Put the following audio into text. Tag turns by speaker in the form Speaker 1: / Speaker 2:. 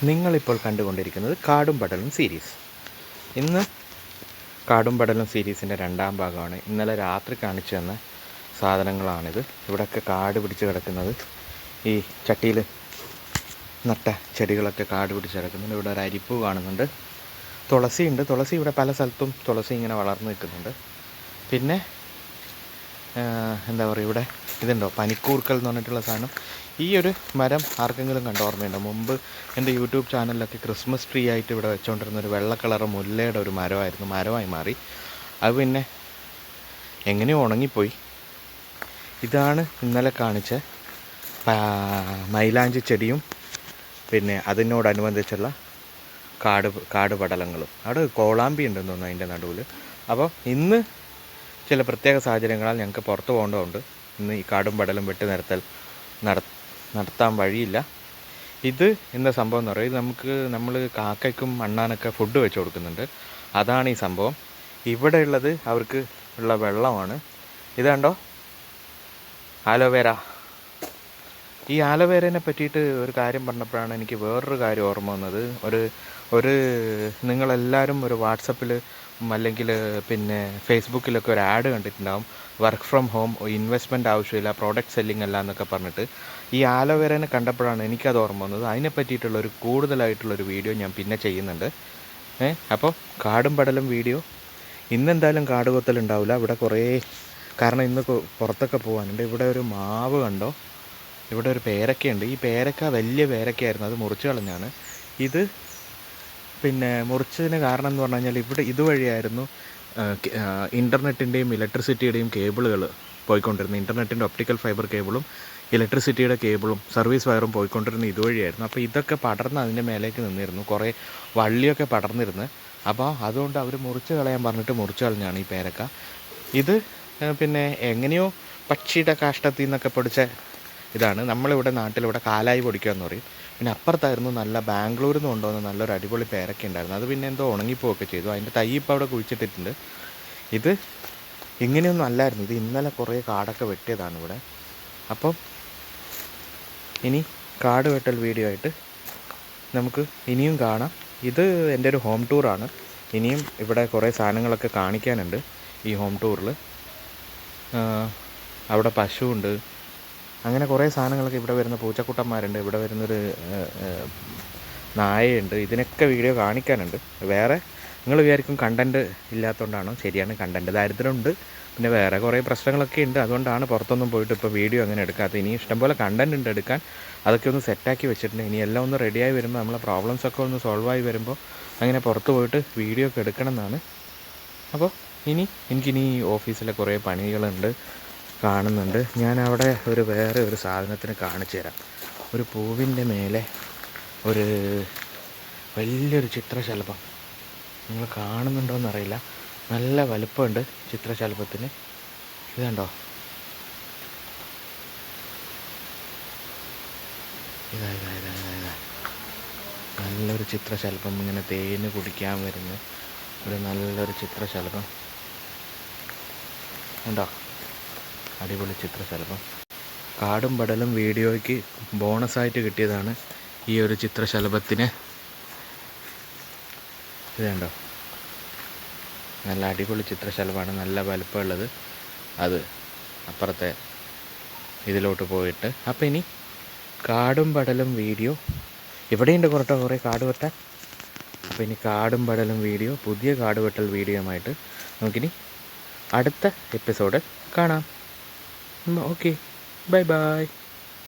Speaker 1: നിങ്ങളിപ്പോൾ കണ്ടുകൊണ്ടിരിക്കുന്നത് കാടും പടലും സീരീസ്. ഇന്ന് കാടും പടലും സീരീസിൻ്റെ രണ്ടാം ഭാഗമാണ്. ഇന്നലെ രാത്രി കാണിച്ചു തന്ന സാധനങ്ങളാണിത്. ഇവിടെയൊക്കെ കാട് പിടിച്ച് കിടക്കുന്നത്, ഈ ചട്ടിയിൽ നട്ട ചെടികളൊക്കെ കാട് പിടിച്ച് കിടക്കുന്നുണ്ട്. ഇവിടെ ഒരു അരിപ്പൂ കാണുന്നുണ്ട്, തുളസിയുണ്ട്. തുളസി ഇവിടെ പല സ്ഥലത്തും തുളസി ഇങ്ങനെ വളർന്നു നിൽക്കുന്നുണ്ട്. പിന്നെ എന്താ പറയുക, ഇവിടെ ഇതുണ്ടോ പനിക്കൂർക്കൽ എന്ന് പറഞ്ഞിട്ടുള്ള സാധനം. ഈ ഒരു മരം ആർക്കെങ്കിലും കണ്ട ഓർമ്മയുണ്ടോ? മുമ്പ് എൻ്റെ യൂട്യൂബ് ചാനലിലൊക്കെ ക്രിസ്മസ് ട്രീ ആയിട്ട് ഇവിടെ വെച്ചുകൊണ്ടിരുന്ന ഒരു വെള്ള കളർ മുല്ലയുടെ ഒരു മരമായിരുന്നു. മരമായി മാറി. അത് പിന്നെ എങ്ങനെയോ ഉണങ്ങിപ്പോയി. ഇതാണ് ഇന്നലെ കാണിച്ച മൈലാഞ്ചി ചെടിയും പിന്നെ അതിനോടനുബന്ധിച്ചുള്ള കാട് പടലങ്ങളും. അവിടെ കോളാമ്പി ഉണ്ടെന്ന് തോന്നുന്നു അതിൻ്റെ നടുവിൽ. അപ്പോൾ ഇന്ന് ചില പ്രത്യേക സാഹചര്യങ്ങളാൽ ഞങ്ങൾക്ക് പുറത്ത് പോകേണ്ടതുണ്ട്. ഇന്ന് ഈ കാടും പടലും വെട്ടി നിരത്തൽ നടത്താൻ വഴിയില്ല. ഇത് എന്താ സംഭവം എന്ന് പറയുന്നത്, നമ്മൾ കാക്കയ്ക്കും അണ്ണാനൊക്കെ ഫുഡ് വെച്ച് കൊടുക്കുന്നുണ്ട്. അതാണ് ഈ സംഭവം. ഇവിടെ ഉള്ളത് അവർക്ക് ഉള്ള വെള്ളമാണ്. ഇതാണ്ടോ ആലോവേര. ഈ ആലോവേരനെ പറ്റിയിട്ട് ഒരു കാര്യം പറഞ്ഞപ്പോഴാണ് എനിക്ക് വേറൊരു കാര്യം ഓർമ്മ വന്നത്. ഒരു നിങ്ങളെല്ലാവരും ഒരു വാട്സപ്പിൽ അല്ലെങ്കിൽ പിന്നെ ഫേസ്ബുക്കിലൊക്കെ ഒരു ആഡ് കണ്ടിട്ടുണ്ടാവും. വർക്ക് ഫ്രം ഹോം, ഇൻവെസ്റ്റ്മെൻറ്റ് ആവശ്യമില്ല, പ്രോഡക്റ്റ് സെല്ലിംഗ് അല്ല എന്നൊക്കെ പറഞ്ഞിട്ട്. ഈ ആലോവേരനെ കണ്ടപ്പോഴാണ് എനിക്കത് ഓർമ്മ വന്നത്. അതിനെ പറ്റിയിട്ടുള്ളൊരു കൂടുതലായിട്ടുള്ളൊരു വീഡിയോ ഞാൻ പിന്നെ ചെയ്യുന്നുണ്ട്. അപ്പോൾ കാടും പടലും വീഡിയോ ഇന്നെന്തായാലും കാടുകൊത്തലുണ്ടാവില്ല. ഇവിടെ കുറേ, കാരണം ഇന്ന് പുറത്തൊക്കെ പോകാനുണ്ട്. ഇവിടെ ഒരു മാവ് കണ്ടോ, ഇവിടെ ഒരു പേരക്കയുണ്ട്. ഈ പേരക്ക വലിയ പേരക്കയായിരുന്നു, അത് മുറിച്ച് കളഞ്ഞാണ്. ഇത് പിന്നെ മുറിച്ചതിന് കാരണം എന്ന് പറഞ്ഞു കഴിഞ്ഞാൽ ഇവിടെ ഇതുവഴിയായിരുന്നു ഇൻ്റർനെറ്റിൻ്റെയും ഇലക്ട്രിസിറ്റിയുടെയും കേബിളുകൾ പോയിക്കൊണ്ടിരുന്നത്. ഇൻ്റർനെറ്റിൻ്റെ ഒപ്റ്റിക്കൽ ഫൈബർ കേബിളും ഇലക്ട്രിസിറ്റിയുടെ കേബിളും സർവീസ് വയറും പോയിക്കൊണ്ടിരുന്ന ഇതുവഴിയായിരുന്നു. അപ്പോൾ ഇതൊക്കെ പടർന്ന് അതിൻ്റെ മേലേക്ക് നിന്നിരുന്നു, കുറേ വള്ളിയൊക്കെ പടർന്നിരുന്നു. അപ്പോൾ അതുകൊണ്ട് അവർ മുറിച്ച് കളയാൻ പറഞ്ഞിട്ട് മുറിച്ച് കളഞ്ഞാണ് ഈ പേരക്ക. ഇത് പിന്നെ എങ്ങനെയോ പക്ഷിയുടെ കാഷ്ടത്തിൽ നിന്നൊക്കെ പൊടിച്ച ഇതാണ്. നമ്മളിവിടെ നാട്ടിലിവിടെ കാലായി പൊടിക്കുക എന്ന് പറയും. പിന്നെ അപ്പുറത്തായിരുന്നു നല്ല ബാംഗ്ലൂരിൽ നിന്ന് കൊണ്ടുവന്ന നല്ലൊരു അടിപൊളി പേരൊക്കെ ഉണ്ടായിരുന്നു. അത് പിന്നെ എന്തോ ഉണങ്ങിപ്പോവുകയൊക്കെ ചെയ്തു. അതിൻ്റെ തൈ ഇപ്പോൾ അവിടെ കുഴിച്ചിട്ടിട്ടുണ്ട്. ഇത് ഇങ്ങനെയൊന്നും അല്ലായിരുന്നു. ഇത് ഇന്നലെ കുറേ കാടൊക്കെ വെട്ടിയതാണ് ഇവിടെ. അപ്പം ഇനി കാട് വെട്ടൽ വീഡിയോ ആയിട്ട് നമുക്ക് ഇനിയും കാണാം. ഇത് എൻ്റെ ഒരു ഹോം ടൂറാണ്. ഇനിയും ഇവിടെ കുറേ സാധനങ്ങളൊക്കെ കാണിക്കാനുണ്ട് ഈ ഹോം ടൂറിൽ. അവിടെ പശുവുണ്ട്, അങ്ങനെ കുറേ സാധനങ്ങളൊക്കെ. ഇവിടെ വരുന്ന പൂച്ചക്കുട്ടന്മാരുണ്ട്, ഇവിടെ വരുന്നൊരു നായയുണ്ട്. ഇതിനൊക്കെ വീഡിയോ കാണിക്കാനുണ്ട്. വേറെ നിങ്ങൾ വിചാരിക്കും കണ്ടൻറ്റ് ഇല്ലാത്തതുകൊണ്ടാണോ? ശരിയാണ്, കണ്ടൻറ്റ് ദാരിദ്ര്യമുണ്ട്. പിന്നെ വേറെ കുറേ പ്രശ്നങ്ങളൊക്കെ ഉണ്ട്. അതുകൊണ്ടാണ് പുറത്തൊന്നും പോയിട്ട് ഇപ്പോൾ വീഡിയോ അങ്ങനെ എടുക്കാത്തത്. ഇനി ഇഷ്ടംപോലെ കണ്ടൻറ്റ് ഉണ്ട് എടുക്കാൻ. അതൊക്കെ ഒന്ന് സെറ്റാക്കി വെച്ചിട്ടുണ്ട്. ഇനി എല്ലാം ഒന്ന് റെഡിയായി വരുമ്പോൾ, നമ്മളെ പ്രോബ്ലംസൊക്കെ ഒന്ന് സോൾവായി വരുമ്പോൾ അങ്ങനെ പുറത്ത് പോയിട്ട് വീഡിയോ ഒക്കെ എടുക്കണം എന്നാണ്. അപ്പോൾ എനിക്കിനി ഓഫീസിലെ കുറേ പണികളുണ്ട്, കാണുന്നുണ്ട്. ഞാൻ അവിടെ വേറെ ഒരു സാധനത്തിന് കാണിച്ചു തരാം. ഒരു പൂവിൻ്റെ മേലെ ഒരു വലിയൊരു ചിത്രശലഭം. നിങ്ങൾ കാണുന്നുണ്ടോയെന്നറിയില്ല, നല്ല വലുപ്പമുണ്ട് ചിത്രശലഭത്തിന്. ഇതുണ്ടോ, ഇതാ നല്ലൊരു ചിത്രശലഭം. ഇങ്ങനെ തേന് കുടിക്കാൻ വരുന്ന ഒരു നല്ലൊരു ചിത്രശലഭം ഉണ്ടോ, അടിപൊളി ചിത്രശലഭം. കാടും പടലും വീഡിയോയ്ക്ക് ബോണസായിട്ട് കിട്ടിയതാണ് ഈ ഒരു ചിത്രശലഭത്തിന്. ഇതുണ്ടോ, നല്ല അടിപൊളി ചിത്രശലഭമാണ്, നല്ല വലുപ്പമുള്ളത്. അത് അപ്പുറത്തെ ഇതിലോട്ട് പോയിട്ട്. അപ്പോൾ ഇനി കാടും പടലും വീഡിയോ ഇവിടെയുണ്ട് കുറേ കാട് വെട്ടാൻ. അപ്പോൾ ഇനി കാടും പടലും വീഡിയോ, പുതിയ കാട് വെട്ടൽ വീഡിയോയുമായിട്ട് നമുക്കിനി അടുത്ത എപ്പിസോഡ് കാണാം. Okay, bye bye.